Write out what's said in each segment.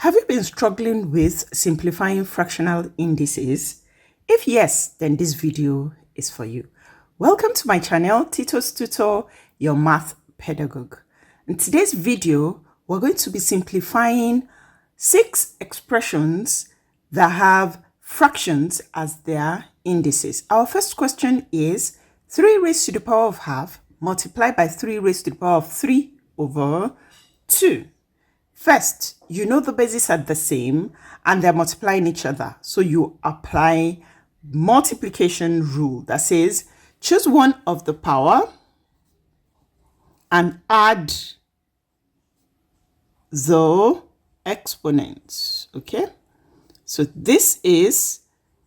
Have you been struggling with simplifying fractional indices? If yes, then this video is for you. Welcome to my channel, Titostutor Your Math Pedagogue. In today's video, we're going to be simplifying 6 expressions that have fractions as their indices. Our first question is 3 raised to the power of half multiplied by 3 raised to the power of 3 over 2. First, you know the bases are the same and they're multiplying each other. So you apply multiplication rule that says choose one of the power and add the exponents. Okay, so this is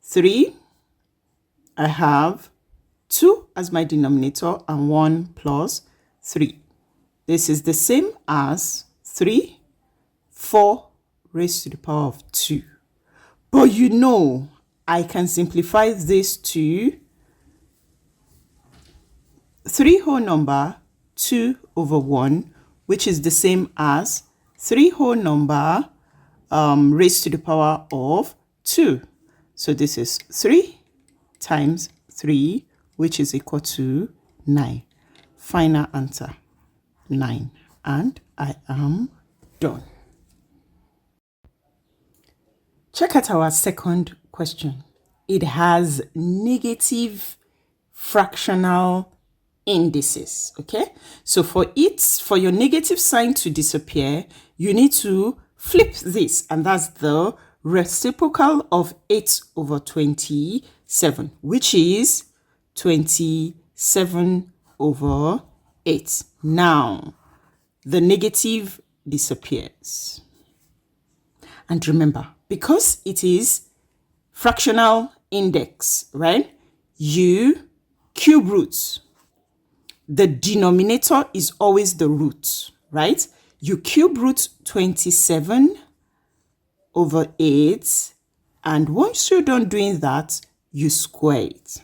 3. I have 2 as my denominator and 1 plus 3. This is the same as 3 4 raised to the power of 2. But you know, I can simplify this to 3 whole number 2 over 1, which is the same as 3 whole number raised to the power of 2. So this is 3 times 3, which is equal to 9. Final answer, 9. And I am done. Check out our second question. It has negative fractional indices, okay? So for your negative sign to disappear, you need to flip this, and that's the reciprocal of 8 over 27, which is 27 over 8. Now, the negative disappears. And remember, because it is fractional index, right? You cube roots. The denominator is always the root, right? You cube root 27 over 8. And once you're done doing that, you square it.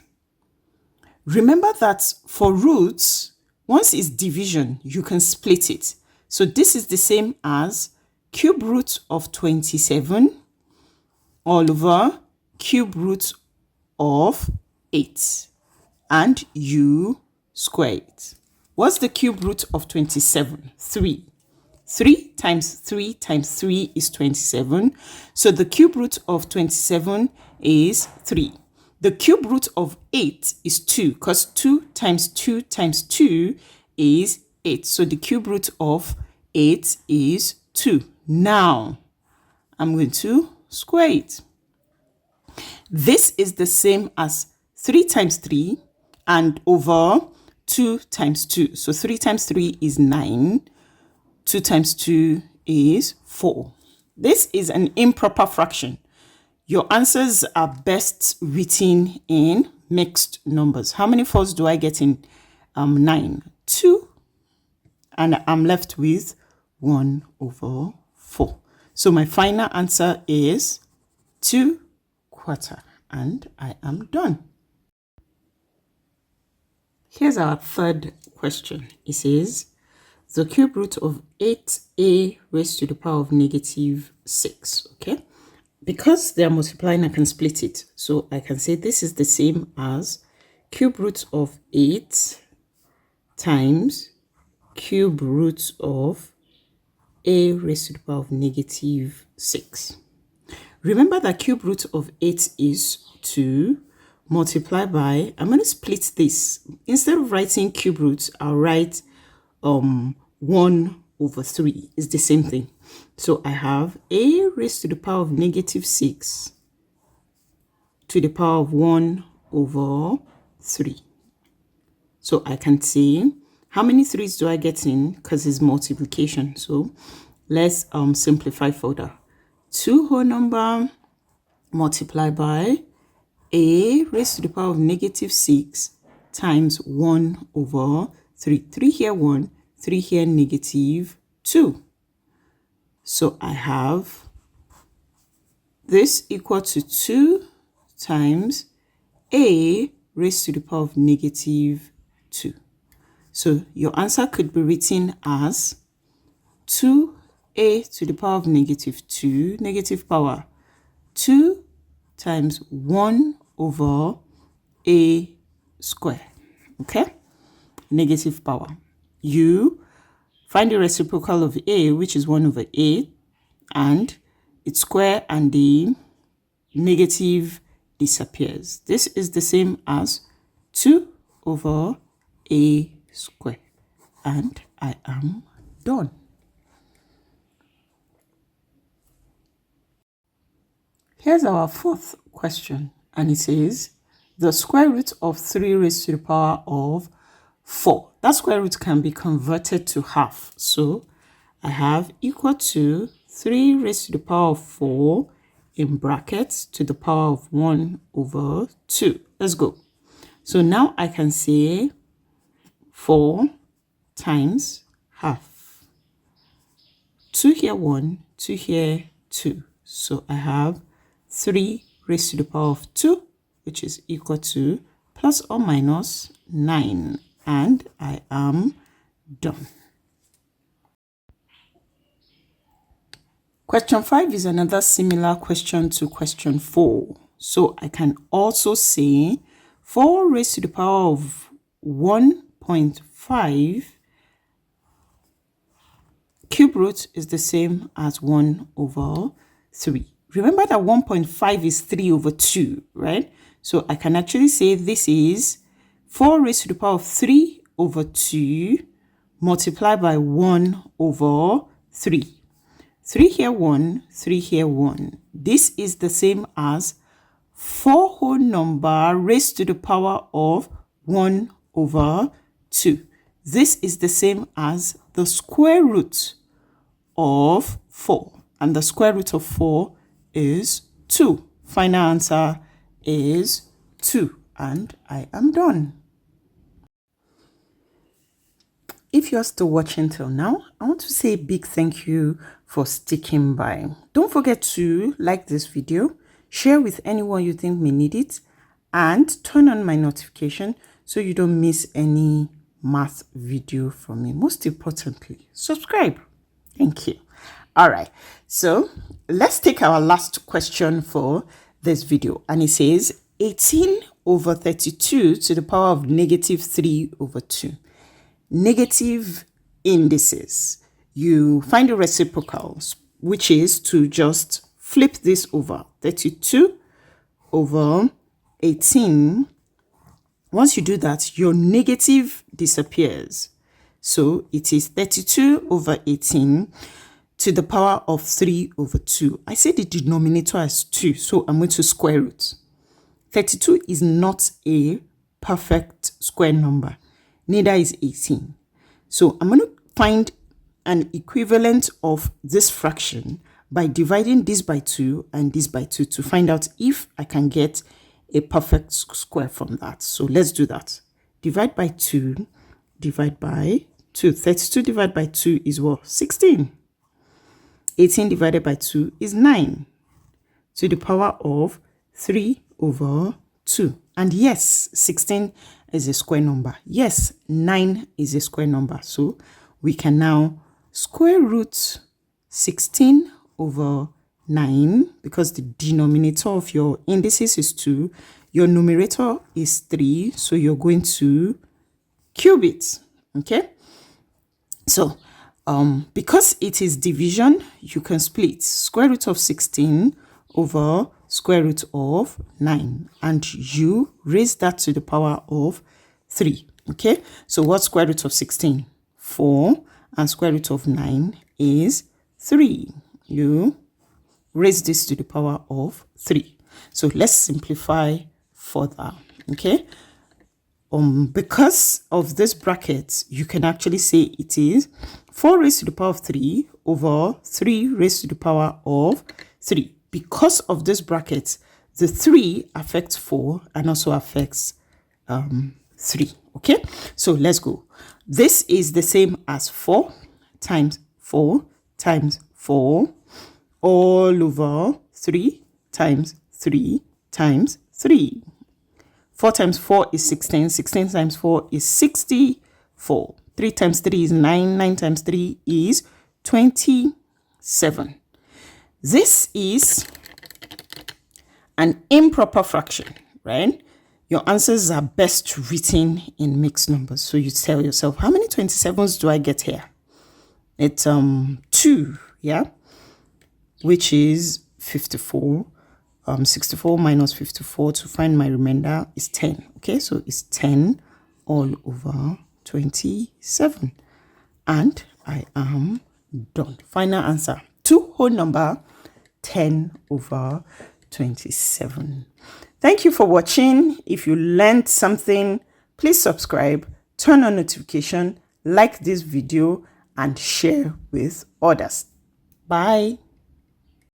Remember that for roots, once it's division, you can split it. So this is the same as cube root of 27 all over cube root of 8, and you square it. What's the cube root of 27? 3. 3 times 3 times 3 is 27. So the cube root of 27 is 3. The cube root of 8 is 2, because 2 times 2 times 2 is 8. So the cube root of 8 is 2. Now, I'm going to square it. This is the same as 3 times 3 and over 2 times 2. So 3 times 3 is 9. 2 times 2 is 4. This is an improper fraction. Your answers are best written in mixed numbers. How many 4s do I get in 9? 2. And I'm left with 1 over 4. So my final answer is 2/4, and I am done. Here's our third question. It says, the cube root of 8a raised to the power of negative 6, okay? Because they are multiplying, I can split it. So I can say this is the same as cube root of 8 times cube root of a raised to the power of negative 6. Remember that cube root of 8 is 2 multiplied by, I'm going to split this. Instead of writing cube root, I'll write 1 over 3. It's the same thing. So I have a raised to the power of negative 6 to the power of 1 over 3. So I can say, how many 3's do I get in? Because it's multiplication. So let's simplify further. 2 whole number multiplied by a raised to the power of negative 6 times 1 over 3. 3 here 1, 3 here negative 2. So I have this equal to 2 times a raised to the power of negative 2. So your answer could be written as 2 a to the power of negative 2, negative power 2 times 1 over a square. Okay? Negative power. You find the reciprocal of a, which is 1 over a, and its square, and the negative disappears. This is the same as 2 over a square. And I am done. Here's our fourth question, and it says the square root of 3 raised to the power of 4. That square root can be converted to half. So I have equal to 3 raised to the power of 4 in brackets to the power of 1 over 2. Let's go. So now I can say 4 times half. 2 here 1, 2 here 2. So I have 3 raised to the power of 2, which is equal to plus or minus 9. And I am done. Question 5 is another similar question to question 4. So I can also say 4 raised to the power of 1.5 cube root is the same as 1 over 3. Remember that 1.5 is 3 over 2, right? So I can actually say this is 4 raised to the power of 3 over 2 multiplied by 1 over 3. 3 here 1, 3 here 1. This is the same as 4 whole number raised to the power of 1 over 2. This is the same as the square root of 4. And the square root of 4 is 2. Final answer is 2. And I am done. If you're still watching till now, I want to say a big thank you for sticking by. Don't forget to like this video, share with anyone you think may need it, and turn on my notification so you don't miss any math video from me. Most importantly, subscribe. Thank you. All right, so let's take our last question for this video, and it says 18 over 32 to the power of negative 3 over 2. Negative indices. You find the reciprocals, which is to just flip this over. 32 over 18. Once you do that, your negative disappears. So it is 32 over 18 to the power of 3 over 2. I say the denominator as 2, so I'm going to square root. 32 is not a perfect square number. Neither is 18. So I'm going to find an equivalent of this fraction by dividing this by 2 and this by 2 to find out if I can get a perfect square from that. So let's do that. Divide by 2, divide by 2. 32 divided by 2 is what? 16. 18 divided by 2 is 9 to the power of 3 over 2. And yes, 16 is a square number. Yes, 9 is a square number. So we can now square root 16 over 9, because the denominator of your indices is 2. Your numerator is 3. So you're going to cube it. Okay. So because it is division, you can split square root of 16 over square root of 9, and you raise that to the power of 3. Okay, so what's square root of 16? 4, and square root of 9 is 3. You raise this to the power of 3. So let's simplify further. Okay, because of this bracket, you can actually say it is 4 raised to the power of 3 over 3 raised to the power of 3. Because of this bracket, the 3 affects 4 and also affects 3. Okay, so let's go. This is the same as 4 times 4 times 4 all over 3 times 3 times 3. 4 times 4 is 16. 16 times 4 is 64. 3 times 3 is 9. 9 times 3 is 24. 7. This is an improper fraction, right? Your answers are best written in mixed numbers. So you tell yourself, how many 27s do I get here? It's 2, yeah? Which is 54. 64 minus 54 to find my remainder is 10. Okay, so it's 10 all over 27. And I am done. Final answer. 2 whole number, 10 over 27. Thank you for watching. If you learned something, please subscribe, turn on notification, like this video, and share with others. Bye.